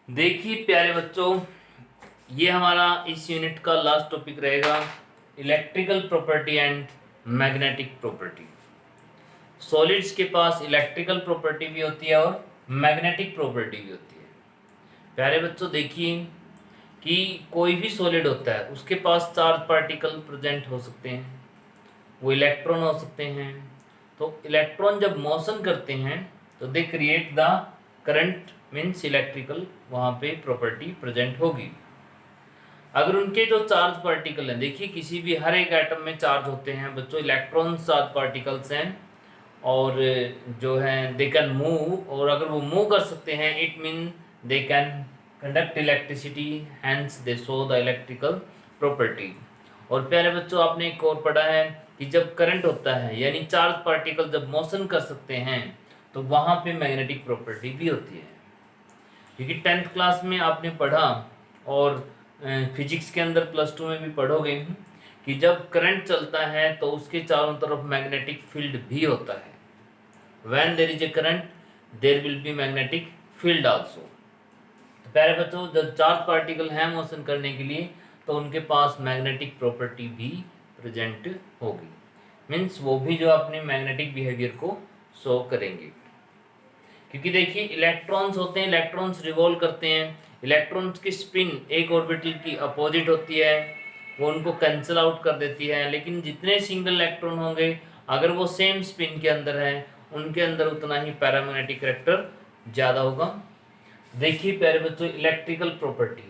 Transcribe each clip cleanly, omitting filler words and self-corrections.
देखिए प्यारे बच्चों, ये हमारा इस यूनिट का लास्ट टॉपिक रहेगा, electrical property and magnetic property. Solids के पास इलेक्ट्रिकल प्रॉपर्टी भी होती है और मैग्नेटिक प्रॉपर्टी भी होती है। प्यारे बच्चों देखिए कि कोई भी सॉलिड होता है उसके पास चार्ज पार्टिकल प्रेजेंट हो सकते हैं, वो इलेक्ट्रॉन हो सकते हैं। तो इलेक्ट्रॉन जब मोशन करते हैं तो they create the current, means electrical वहाँ पे प्रॉपर्टी प्रेजेंट होगी। अगर उनके जो चार्ज पार्टिकल हैं, देखिए किसी भी हर एक एटम में चार्ज होते हैं बच्चों, इलेक्ट्रॉन चार्ज पार्टिकल्स हैं और जो हैं दे कैन मूव, और अगर वो मूव कर सकते हैं it mean they can conduct electricity, hence they show the electrical property. और प्यारे बच्चों आपने एक और पढ़ा है कि जब करंट होता है यानी चार्ज पार्टिकल जब मोशन कर सकते हैं तो वहाँ पे मैग्नेटिक प्रॉपर्टी भी होती है। क्योंकि 10th क्लास में आपने पढ़ा और फिजिक्स के अंदर +2 में भी पढ़ोगे कि जब करंट चलता है तो उसके चारों तरफ मैग्नेटिक फील्ड भी होता है। When there is a current there will be magnetic field also. तो प्यारे बच्चों जब चार्ज पार्टिकल हैं मोशन करने के लिए तो उनके पास मैग्नेटिक प्रॉपर्टी भी प्रेजेंट होगी, मीन्स वो भी जो अपने मैग्नेटिक बिहेवियर को शो करेंगे। क्योंकि देखिए इलेक्ट्रॉन्स होते हैं, इलेक्ट्रॉन्स रिवॉल्व करते हैं, इलेक्ट्रॉन्स की स्पिन एक ऑर्बिटल की अपोजिट होती है, वो उनको कैंसिल आउट कर देती है। लेकिन जितने सिंगल इलेक्ट्रॉन होंगे अगर वो सेम स्पिन के अंदर है उनके अंदर उतना ही पैरामैग्नेटिक करैक्टर ज़्यादा होगा। देखिए प्यारे बच्चों इलेक्ट्रिकल प्रॉपर्टी,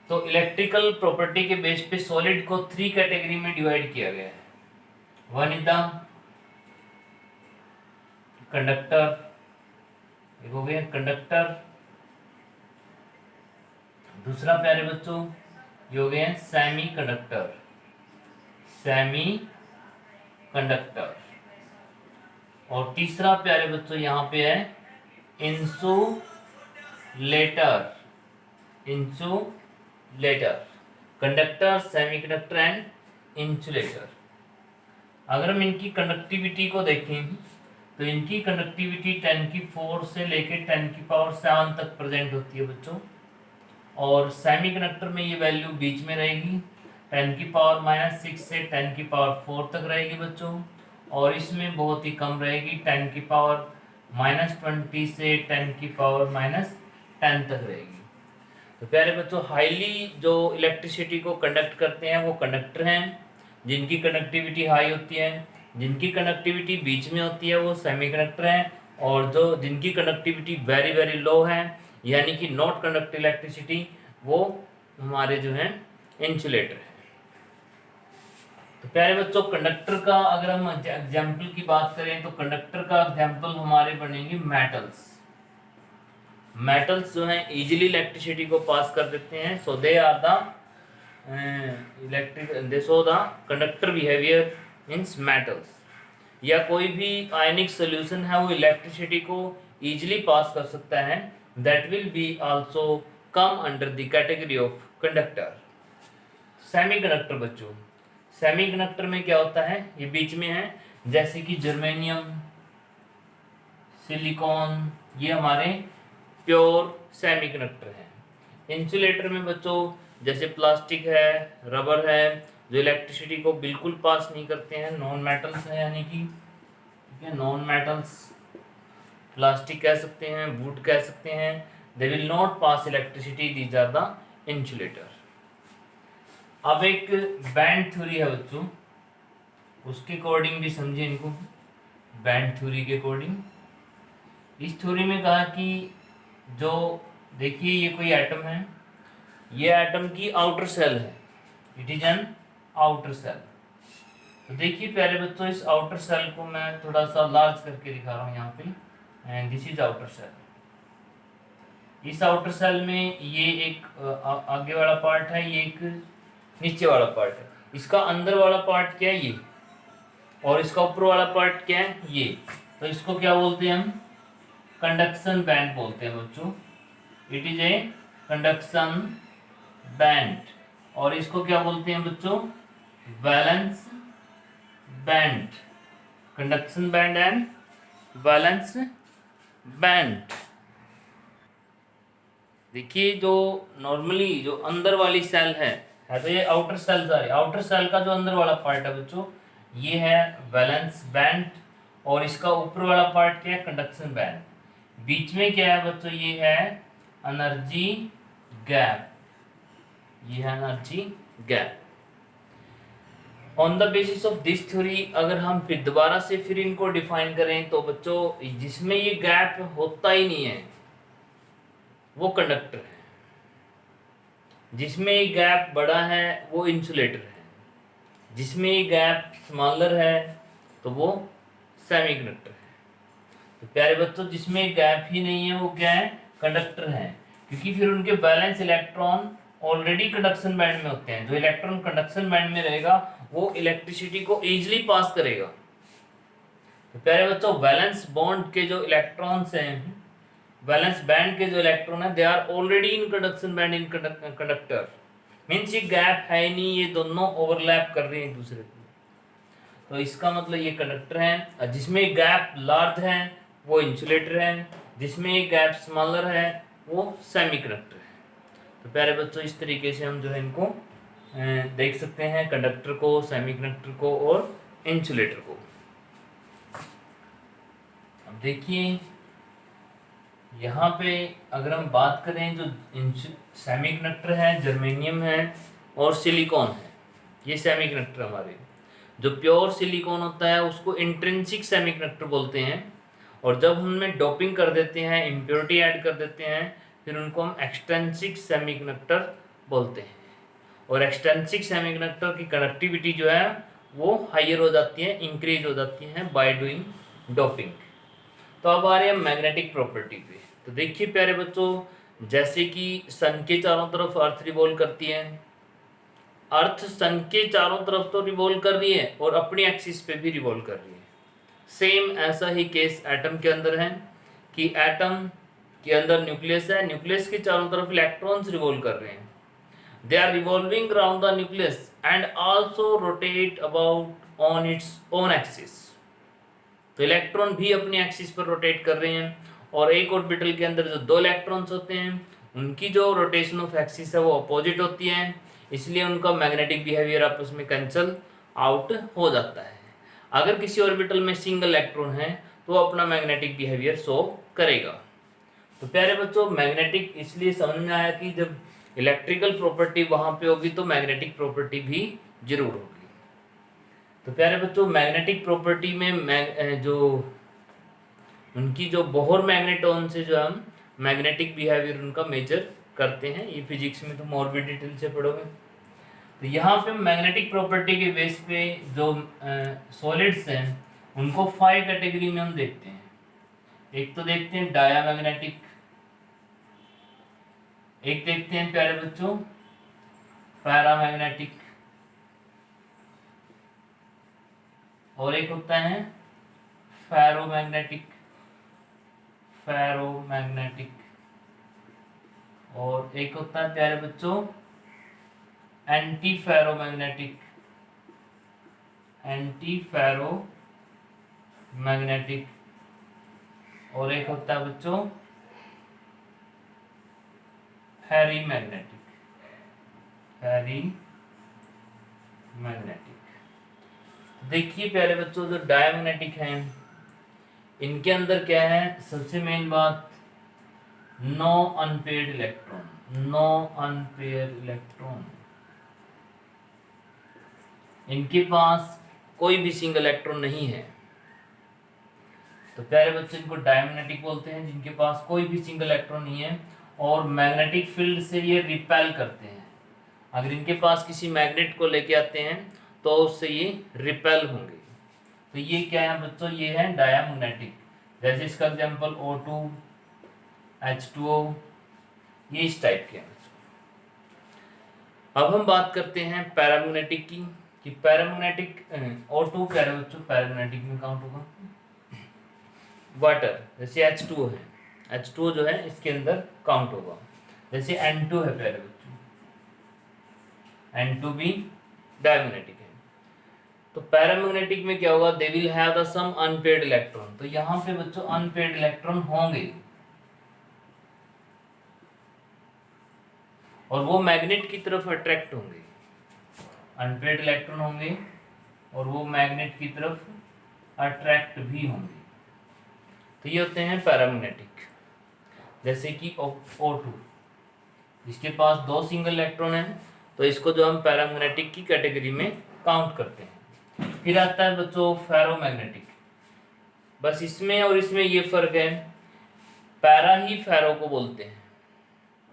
तो इलेक्ट्रिकल प्रॉपर्टी के बेस पे सॉलिड को 3 कैटेगरी में डिवाइड किया गया है। वन इज द कंडक्टर, एक हो गया कंडक्टर। दूसरा प्यारे बच्चों ये हो गए सेमी कंडक्टर, सेमी कंडक्टर। और तीसरा प्यारे बच्चों यहाँ पे है insulator, insulator, conductor, semi conductor and insulator. अगर हम इनकी कंडक्टिविटी को देखें तो इनकी कंडक्टिविटी 10⁴ से लेकर 10⁷ तक प्रेजेंट होती है बच्चों। और सेमी कंडक्टर में ये वैल्यू बीच में रहेगी, 10⁻⁻6 से 10⁴ तक रहेगी बच्चों। और इसमें बहुत ही कम रहेगी, 10⁻⁻20 से 10⁻⁻10 तक रहेगी। तो प्यारे बच्चों हाईली जो इलेक्ट्रिसिटी को कंडक्ट करते हैं वो कंडक्टर हैं जिनकी कंडक्टिविटी हाई होती है, जिनकी कंडक्टिविटी बीच में होती है वो सेमी कंडक्टर हैं, और जो जिनकी कंडक्टिविटी वेरी वेरी लो है यानी कि नॉट कंडक्ट इलेक्ट्रिसिटी वो हमारे जो हैं इंसुलेटर है। तो प्यारे बच्चों कंडक्टर का अगर हम एग्जाम्पल की बात करें तो कंडक्टर का एग्जाम्पल हमारे बनेंगे मेटल्स। मेटल्स जो हैं इजीली इलेक्ट्रिसिटी को पास कर देते हैं, so they are the electric, they show the conductor behaviour means metals. या कोई भी आयनिक सोल्यूशन है वो इलेक्ट्रिसिटी को इजीली पास कर सकता है, that will be also come under the category of conductor. Semi conductor बच्चों, सेमी कंडक्टर में क्या होता है, ये बीच में है, जैसे कि जर्मेनियम, सिलिकॉन, ये हमारे प्योर सेमी कंडक्टर हैं। इंसुलेटर में बच्चों जैसे प्लास्टिक है, रबर है, जो इलेक्ट्रिसिटी को बिल्कुल पास नहीं करते हैं, नॉन मेटल्स है, यानी कि नॉन मेटल्स, प्लास्टिक कह सकते हैं, वुड कह सकते हैं, they will not pass electricity, these are the insulator. अब एक बैंड थ्योरी है बच्चों, उसके अकॉर्डिंग भी समझिए इनको। बैंड थ्योरी के अकॉर्डिंग इस थ्योरी में कहा कि जो देखिए ये कोई एटम है, ये एटम की आउटर सेल है, it is an outer shell. तो देखिए प्यारे बच्चों इस आउटर सेल को मैं थोड़ा सा लार्ज करके दिखा रहा हूँ यहाँ पे, and this is outer shell. इस आउटर सेल में ये एक आगे वाला पार्ट है, ये एक नीचे वाला पार्ट है, इसका अंदर वाला पार्ट क्या है ये, और इसका ऊपर वाला पार्ट क्या है ये। तो इसको क्या बोलते हैं हम, कंडक्शन बैंड बोलते हैं बच्चों, it is a conduction band. और इसको क्या बोलते हैं बच्चों, valence band, conduction band and valence band. देखिए जो नॉर्मली जो अंदर वाली सेल है तो ये outer shell, sorry outer shell का जो अंदर वाला पार्ट है बच्चों, ये है वैलेंस बैंड, और इसका ऊपर वाला पार्ट क्या है, कंडक्शन बैंड। बीच में क्या है बच्चों, ये है एनर्जी गैप, ये है energy gap. On the basis of this theory अगर हम फिर दोबारा से फिर इनको डिफाइन करें तो बच्चों जिसमें ये गैप होता ही नहीं है वो कंडक्टर है, जिसमें ये गैप बड़ा है वो इंसुलेटर है, जिसमें ये गैप स्मॉलर है तो वो सेमीकंडक्टर है। तो प्यारे बच्चों जिसमें गैप ही नहीं है वो क्या है, कंडक्टर है, क्योंकि फिर उनके balance electron already conduction band में होते हैं। जो इलेक्ट्रॉन कंडक्शन बैंड में रहेगा वो इलेक्ट्रिसिटी को इजीली पास करेगा। तो प्यारे बच्चों वैलेंस बॉन्ड के जो इलेक्ट्रॉन्स हैं, वैलेंस बैंड के जो इलेक्ट्रॉन है, they are already in conduction band in conductor, means ये गैप है ही नहीं, ये दोनों ओवरलैप कर रहे हैं एक दूसरे को। तो इसका मतलब ये कंडक्टर है। जिसमें गैप लार्ज है वो इंसुलेटर है, जिसमें गैप स्मॉलर है वो सेमीकंडक्टर है। तो प्यारे बच्चों इस तरीके से हम जो है इनको देख सकते हैं, कंडक्टर को, सेमीकंडक्टर को और इंसुलेटर को। अब देखिए यहाँ पे अगर हम बात करें, जो सेमीकंडक्टर है, जर्मेनियम है और सिलिकॉन है, ये सेमीकंडक्टर हमारे। जो प्योर सिलिकॉन होता है उसको इंट्रिंसिक सेमीकंडक्टर बोलते हैं, और जब उनमें डोपिंग कर देते हैं, इम्प्योरिटी ऐड कर देते हैं, फिर उनको हम एक्सट्रिंसिक सेमीकंडक्टर बोलते हैं। और एक्सट्रिंसिक सेमीकंडक्टर की कंडक्टिविटी जो है वो हायर हो जाती है, इंक्रीज हो जाती है बाय डूइंग डोपिंग। तो अब आ रहे हैं मैग्नेटिक प्रॉपर्टी पे। तो देखिए प्यारे बच्चों, जैसे कि सन के चारों तरफ अर्थ रिवॉल्व करती है, अर्थ सन के चारों तरफ तो रिवॉल्व कर रही है और अपनी एक्सिस पे भी रिवॉल्व कर रही है। सेम ऐसा ही केस एटम के अंदर है कि एटम के अंदर न्यूक्लियस है, न्यूक्लियस के चारों तरफ इलेक्ट्रॉन्स रिवॉल्व कर रहे हैं। They are revolving around the nucleus and also rotate about on its own axis. तो इलेक्ट्रॉन भी अपनी एक्सिस पर रोटेट कर रहे हैं, और एक ऑर्बिटल के अंदर जो दो इलेक्ट्रॉन्स होते हैं उनकी जो रोटेशन ऑफ एक्सिस है वो अपोजिट होती है, इसलिए उनका मैग्नेटिक बिहेवियर आपस में कैंसल आउट हो जाता है। अगर किसी ऑर्बिटल में सिंगल इलेक्ट्रॉन है तो अपना मैग्नेटिक बिहेवियर शो करेगा। तो प्यारे बच्चों मैग्नेटिक इसलिए समझ में आया कि जब इलेक्ट्रिकल प्रॉपर्टी वहां पे होगी तो मैग्नेटिक प्रॉपर्टी भी जरूर होगी। तो प्यारे बच्चों मैग्नेटिक प्रॉपर्टी में जो उनकी जो बोहर मैग्नेटॉन से जो हम मैग्नेटिक बिहेवियर उनका मेजर करते हैं, ये फिजिक्स में तुम और भी डिटेल से पढ़ोगे। तो यहाँ पे मैग्नेटिक प्रॉपर्टी के बेस पे जो सॉलिड्स हैं उनको 5 कैटेगरी में हम देखते हैं। एक तो देखते हैं डायामैग्नेटिक, एक देखते हैं प्यारे बच्चों पैरामैग्नेटिक, और एक होता है फेरोमैग्नेटिक, फेरोमैग्नेटिक, और एक होता है प्यारे बच्चों एंटी फेरोमैग्नेटिक, एंटी फेरोमैग्नेटिक, और एक होता है बच्चों फेरीमैग्नेटिक, फेरीमैग्नेटिक। देखिए प्यारे बच्चों जो डायमैग्नेटिक हैं इनके अंदर क्या है, सबसे मेन बात no unpaired electron, no unpaired electron, इनके पास कोई भी सिंगल इलेक्ट्रॉन नहीं है। तो प्यारे बच्चों इनको डायमैग्नेटिक बोलते हैं, जिनके पास कोई भी सिंगल इलेक्ट्रॉन नहीं है, और मैग्नेटिक फील्ड से ये रिपेल करते हैं। अगर इनके पास किसी मैग्नेट को लेके आते हैं तो उससे ये रिपेल होंगे। तो ये क्या है बच्चों, ये है डायमैग्नेटिक। जैसे इसका एग्जांपल O2, H2O, ये इस टाइप के हैं। अब हम बात करते हैं पैरामैग्नेटिक की, कि पैरामैग्नेटिक O2 प्यारे बच्चों पैरामैग्नेटिक में काउंट होगा। वाटर जैसे H2O है, H2O जो है इसके अंदर काउंट होगा। जैसे N2 है प्यारे बच्चों, N2 भी डायमैग्नेटिक है। तो पैरामैग्नेटिक में क्या होगा, they will have the some unpaired electron. तो यहाँ पे बच्चों अनपेयर्ड इलेक्ट्रॉन होंगे। और वो मैग्नेट की तरफ अट्रैक्ट होंगे, अनपेड इलेक्ट्रॉन होंगे और वो मैग्नेट की तरफ अट्रैक्ट भी होंगे। तो ये होते हैं पैरामैग्नेटिक। जैसे कि O2 जिसके पास 2 सिंगल इलेक्ट्रॉन है, तो इसको जो हम पैरामैग्नेटिक की कैटेगरी में काउंट करते हैं। फिर आता है बच्चों फेरोमैग्नेटिक। बस इसमें और इसमें ये फर्क है, पैरा ही फेरो को बोलते हैं,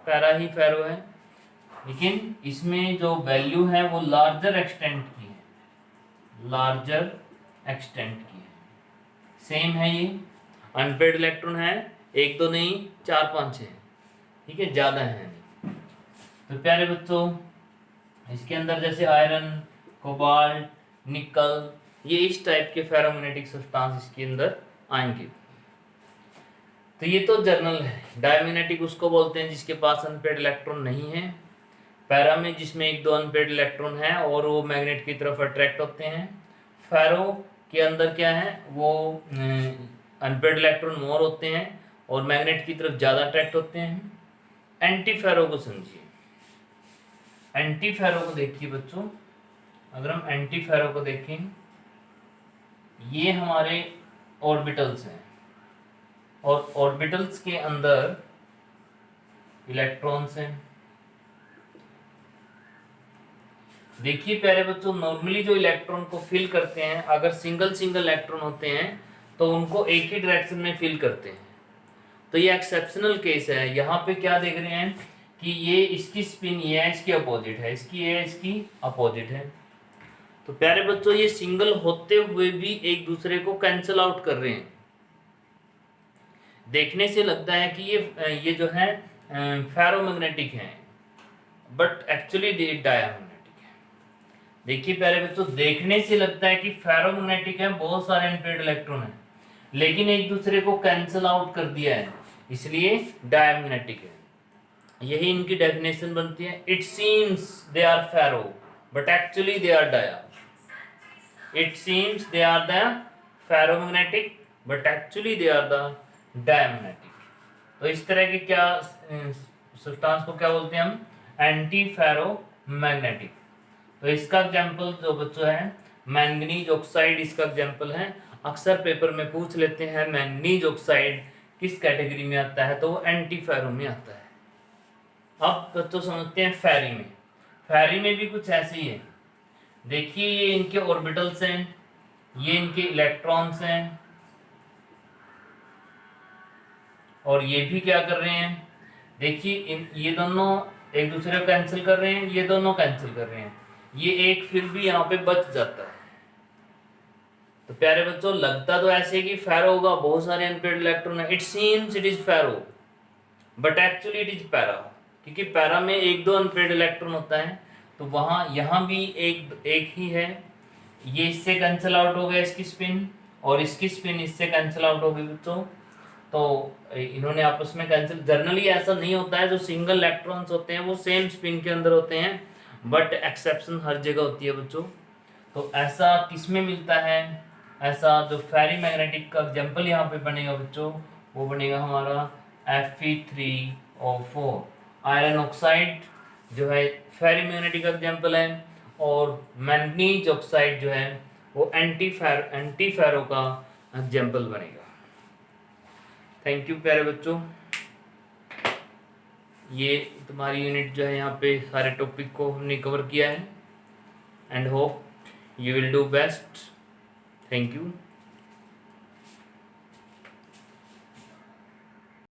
पैरा ही फेरो है, लेकिन इसमें जो वैल्यू है वो लार्जर एक्सटेंट की है, लार्जर एक्सटेंट की है। सेम है ये, अनपेड इलेक्ट्रॉन है, 1 2 नहीं 4 5 है, ठीक है, ज़्यादा है। तो प्यारे बच्चों इसके अंदर जैसे आयरन, कोबाल्ट, निकल, ये इस टाइप के फेरोमैग्नेटिक सब्सटेंस इसके अंदर आएंगे। तो ये तो जर्नल है। डायमैग्नेटिक उसको बोलते हैं जिसके पास अनपेड इलेक्ट्रॉन नहीं है। पैरा में जिसमें 1 2 अनपेड इलेक्ट्रॉन है और वो मैग्नेट की तरफ अट्रैक्ट होते हैं। फेरो के अंदर क्या है, वो अनपेड इलेक्ट्रॉन मोर होते हैं और मैग्नेट की तरफ ज़्यादा अट्रैक्ट होते हैं। एंटी फेरो को समझिए, एंटी फेरो को देखिए बच्चों। अगर हम एंटी फेरो को देखें, ये हमारे ऑर्बिटल्स हैं और ऑर्बिटल्स के अंदर इलेक्ट्रॉन्स हैं। देखिए प्यारे बच्चों, नॉर्मली जो इलेक्ट्रॉन को फिल करते हैं, अगर सिंगल सिंगल इलेक्ट्रॉन होते हैं तो उनको एक ही डायरेक्शन में फिल करते हैं। तो ये एक्सेप्शनल केस है। यहाँ पे क्या देख रहे हैं कि ये इसकी स्पिन ये है, इसकी अपोजिट है, इसकी ये इसकी अपोजिट है। तो प्यारे बच्चों ये सिंगल होते हुए भी एक दूसरे को कैंसिल आउट कर रहे हैं। देखने से लगता है कि ये जो है फेरोमैग्नेटिक है, बट एक्चुअली डायमैग्नेटिक है। देखिए प्यारे बच्चों, देखने से लगता है कि फेरोमैग्नेटिक है, बहुत सारे अनपेड इलेक्ट्रॉन है, लेकिन एक दूसरे को कैंसिल आउट कर दिया है, इसलिए डायमैग्नेटिक है। यही इनकी डेफिनेशन बनती है। It seems they are ferro but actually they are dia. It seems they are the ferromagnetic but actually they are the diamagnetic. तो इस तरह के क्या सब्सटेंस को क्या बोलते हैं हम, एंटी फेरोमैग्नेटिक। तो इसका एग्जांपल जो बच्चों है मैंगनीज ऑक्साइड, इसका एग्जांपल है। अक्सर पेपर में पूछ लेते हैं मैंगनीज ऑक्साइड किस कैटेगरी में आता है, तो वो एंटी फेरो में आता है। अब बच्चों समझते हैं फेरी में। फेरी में भी कुछ ऐसे ही है। देखिए ये इनके ऑर्बिटल्स हैं, ये इनके इलेक्ट्रॉन्स हैं, और ये भी क्या कर रहे हैं, देखिए ये दोनों एक दूसरे को कैंसिल कर रहे हैं, ये दोनों कैंसिल कर रहे हैं, ये एक फिर भी यहाँ पे बच जाता है। तो प्यारे बच्चों लगता तो ऐसे कि फेरो होगा, बहुत सारे अनपेड इलेक्ट्रॉन है, it seems it is ferro but actually it is para, क्योंकि पैरा में 1 2 अनपेड इलेक्ट्रॉन होता है। तो वहाँ यहाँ भी एक ही है, ये इससे कैंसिल आउट हो गया इसकी स्पिन, और इसकी स्पिन इससे कैंसिल आउट हो गई बच्चों। तो इन्होंने आपस में कैंसिल। जर्नली ऐसा नहीं होता है, जो सिंगल इलेक्ट्रॉन्स होते हैं वो सेम स्पिन के अंदर होते हैं, बट एक्सेप्शन हर जगह होती है बच्चों। तो ऐसा किस में मिलता है, ऐसा जो फेरी मैग्नेटिक का एग्जाम्पल यहाँ पे बनेगा बच्चों, वो बनेगा हमारा Fe3O4। आयरन ऑक्साइड जो है फेरी मैग्नेटिक का एग्जाम्पल है, और मैंगनीज ऑक्साइड जो है वो एंटी फेरो का एग्जाम्पल बनेगा। थैंक यू प्यारे बच्चों, ये तुम्हारी यूनिट जो है यहाँ पे सारे टॉपिक को हमने कवर किया है, and hope you will do best. Thank you.